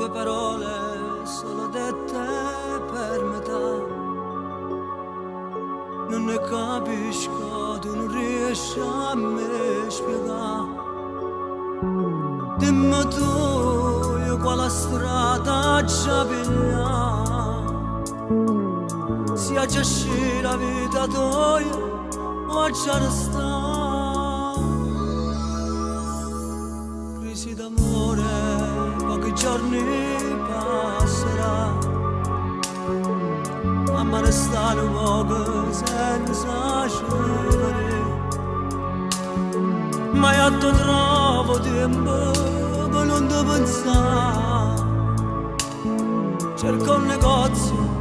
due parole solo dette per metà. Non ne capisco, tu non riesci a me spiegare. Dimmi tu, io quale strada già pigliare. Sia già sci la vita tua o già resta. Crisi d'amore, pochi giorni passerà. Ma restare un poco senza scendere. Ma io ti trovo tempo per non ti pensare. Cerco un negozio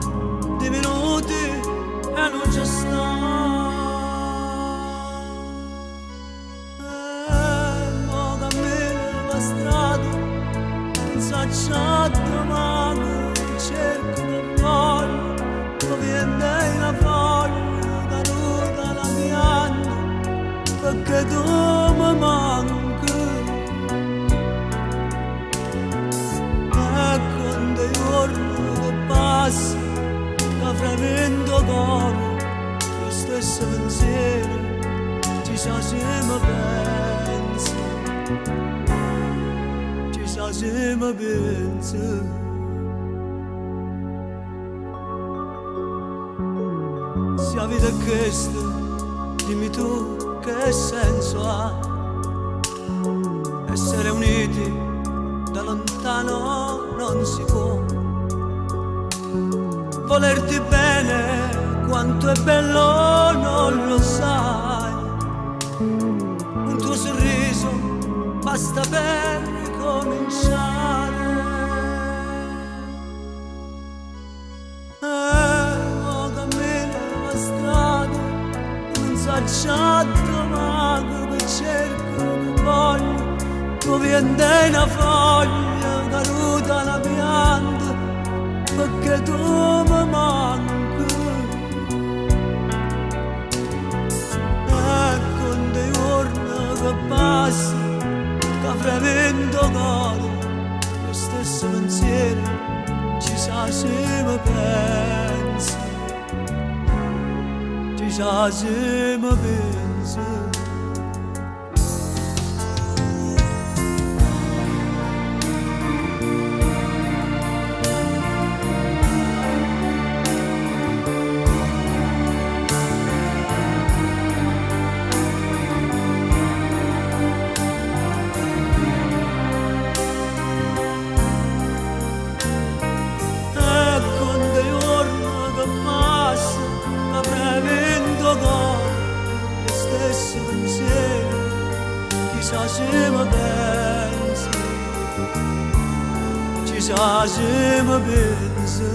di minuti e non c'è sta. Mo cammino la strada senza domani. Cerco un voglio dove viene una foglia caduta la pianta, perché tu mi manchi. E con dei giorni che passa, che fremendo cuore, lo stesso pensiero ci sa se mi pensi, ci sa se mi pensi. Se la vita è questa, dimmi tu che senso ha. Essere uniti da lontano non si può. Volerti bene quanto è bello non lo sai. Un tuo sorriso basta per ricominciare. Già domani che cerco un voglio, dove viene una foglia caduta la pianta, perché tu mi manchi. E con dei giorni che passano, che fremendo cuore, lo stesso pensiero ci sa se mi pensi. Già se mi pensi. E con dei giorni che passano, che fremendo cuore, lo stesso pensiero, chissà se mi pensi, chissà se mi pensi.